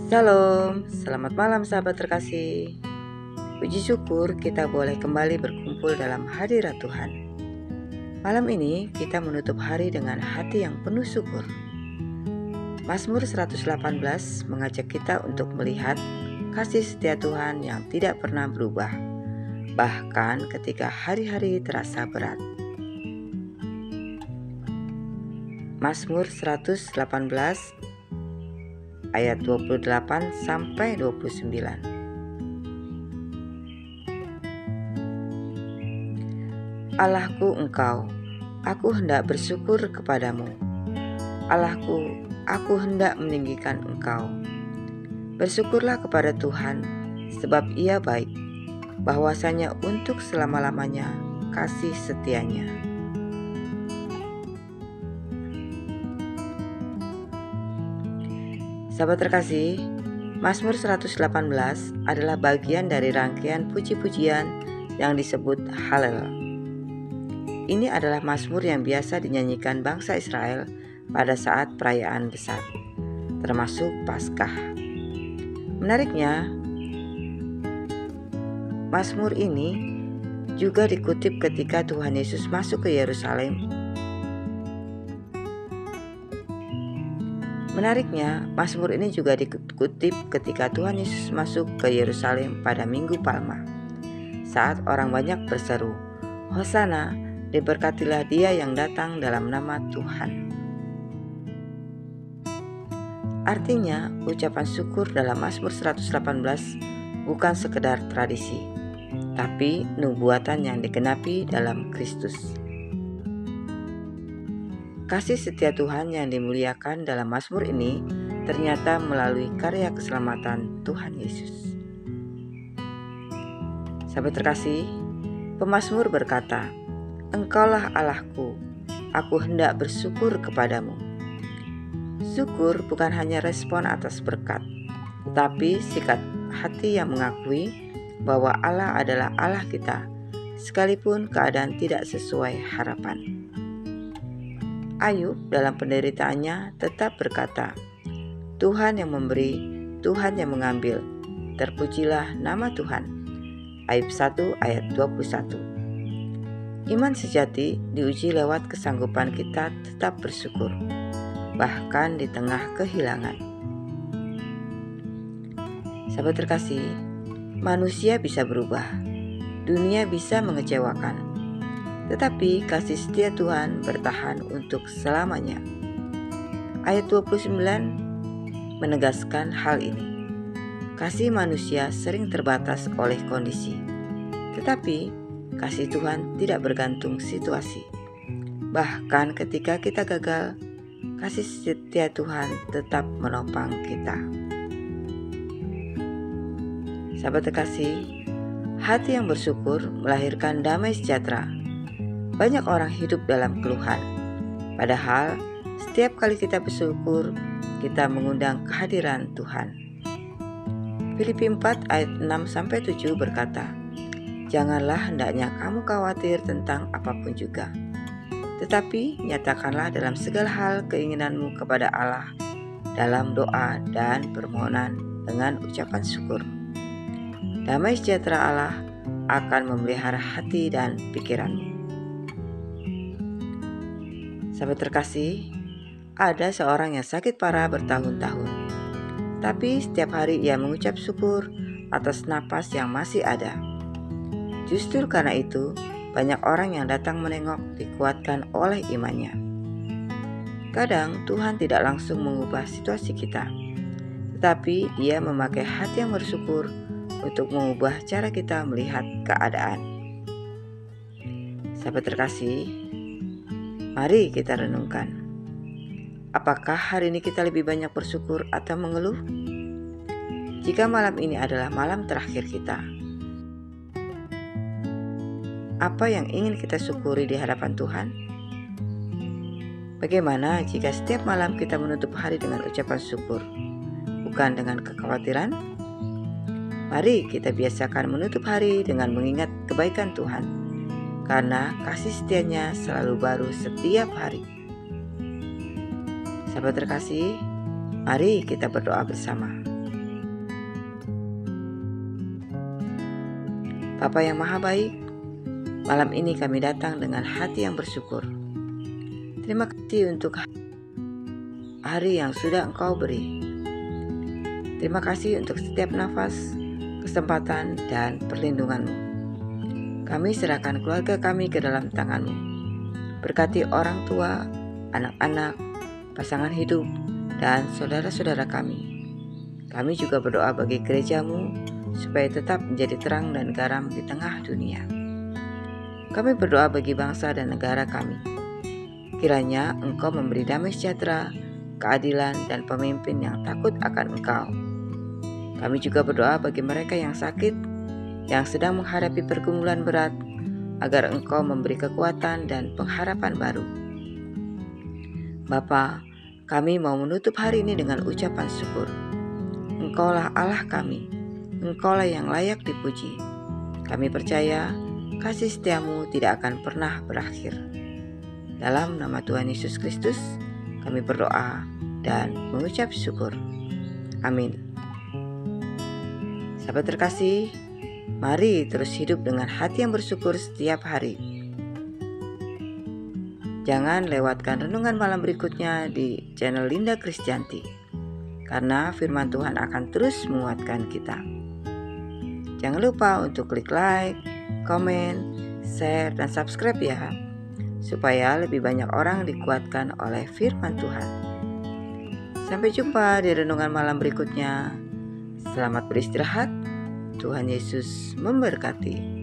Shalom, selamat malam sahabat terkasih. Puji syukur kita boleh kembali berkumpul dalam hadirat Tuhan. Malam ini kita menutup hari dengan hati yang penuh syukur. Mazmur 118 mengajak kita untuk melihat kasih setia Tuhan yang tidak pernah berubah, bahkan ketika hari-hari terasa berat. Mazmur 118 ayat 28 sampai 29. Allahku Engkau, aku hendak bersyukur kepadamu. Allahku, aku hendak meninggikan Engkau. Bersyukurlah kepada Tuhan, sebab Ia baik, bahwasanya untuk selama-lamanya kasih setianya. Sahabat terkasih, Mazmur 118 adalah bagian dari rangkaian puji-pujian yang disebut Halel. Ini adalah mazmur yang biasa dinyanyikan bangsa Israel pada saat perayaan besar, termasuk Paskah. Menariknya, mazmur ini juga dikutip ketika Tuhan Yesus masuk ke Yerusalem. Menariknya, mazmur ini juga dikutip ketika Tuhan Yesus masuk ke Yerusalem pada Minggu Palma, saat orang banyak berseru, "Hosana, diberkatilah Dia yang datang dalam nama Tuhan." Artinya, ucapan syukur dalam Mazmur 118 bukan sekedar tradisi, tapi nubuatan yang digenapi dalam Kristus. Kasih setia Tuhan yang dimuliakan dalam mazmur ini ternyata melalui karya keselamatan Tuhan Yesus. Sahabat terkasih, pemazmur berkata, "Engkaulah Allahku, aku hendak bersyukur kepadamu." Syukur bukan hanya respon atas berkat, tetapi sikap hati yang mengakui bahwa Allah adalah Allah kita, sekalipun keadaan tidak sesuai harapan. Ayub dalam penderitaannya tetap berkata, "Tuhan yang memberi, Tuhan yang mengambil, terpujilah nama Tuhan." Ayub 1 ayat 21. Iman sejati diuji lewat kesanggupan kita tetap bersyukur, bahkan di tengah kehilangan. Sahabat terkasih, manusia bisa berubah, dunia bisa mengecewakan, tetapi kasih setia Tuhan bertahan untuk selamanya. Ayat 29 menegaskan hal ini. Kasih manusia sering terbatas oleh kondisi, tetapi kasih Tuhan tidak bergantung situasi. Bahkan ketika kita gagal, kasih setia Tuhan tetap menopang kita. Sahabat terkasih, hati yang bersyukur melahirkan damai sejahtera. Banyak orang hidup dalam keluhan, padahal setiap kali kita bersyukur, kita mengundang kehadiran Tuhan. Filipi 4 ayat 6-7 berkata, "Janganlah hendaknya kamu khawatir tentang apapun juga, tetapi nyatakanlah dalam segala hal keinginanmu kepada Allah dalam doa dan permohonan dengan ucapan syukur. Damai sejahtera Allah akan memelihara hati dan pikiranmu." Sahabat terkasih, ada seorang yang sakit parah bertahun-tahun, tapi setiap hari ia mengucap syukur atas napas yang masih ada. Justru karena itu, banyak orang yang datang menengok dikuatkan oleh imannya. Kadang Tuhan tidak langsung mengubah situasi kita, tetapi Dia memakai hati yang bersyukur untuk mengubah cara kita melihat keadaan. Sahabat terkasih, mari kita renungkan. Apakah hari ini kita lebih banyak bersyukur atau mengeluh? Jika malam ini adalah malam terakhir kita, apa yang ingin kita syukuri di hadapan Tuhan? Bagaimana jika setiap malam kita menutup hari dengan ucapan syukur, bukan dengan kekhawatiran? Mari kita biasakan menutup hari dengan mengingat kebaikan Tuhan, karena kasih setianya selalu baru setiap hari. Sahabat terkasih, mari kita berdoa bersama. Bapa yang Maha Baik, malam ini kami datang dengan hati yang bersyukur. Terima kasih untuk hari yang sudah Engkau beri. Terima kasih untuk setiap nafas, kesempatan, dan perlindungan-Mu. Kami serahkan keluarga kami ke dalam tangan-Mu. Berkati orang tua, anak-anak, pasangan hidup, dan saudara-saudara kami. Kami juga berdoa bagi gereja-Mu supaya tetap menjadi terang dan garam di tengah dunia. Kami berdoa bagi bangsa dan negara kami. Kiranya Engkau memberi damai sejahtera, keadilan, dan pemimpin yang takut akan Engkau. Kami juga berdoa bagi mereka yang sakit, yang sedang menghadapi pergumulan berat, agar Engkau memberi kekuatan dan pengharapan baru. Bapa, kami mau menutup hari ini dengan ucapan syukur. Engkaulah Allah kami, Engkaulah yang layak dipuji. Kami percaya kasih setiamu tidak akan pernah berakhir. Dalam nama Tuhan Yesus Kristus, kami berdoa dan mengucap syukur. Amin. Sahabat terkasih, mari terus hidup dengan hati yang bersyukur setiap hari. Jangan lewatkan renungan malam berikutnya di channel Linda Krisdayanti, karena firman Tuhan akan terus menguatkan kita. Jangan lupa untuk klik like, komen, share, dan subscribe ya, supaya lebih banyak orang dikuatkan oleh firman Tuhan. Sampai jumpa di renungan malam berikutnya. Selamat beristirahat. Tuhan Yesus memberkati.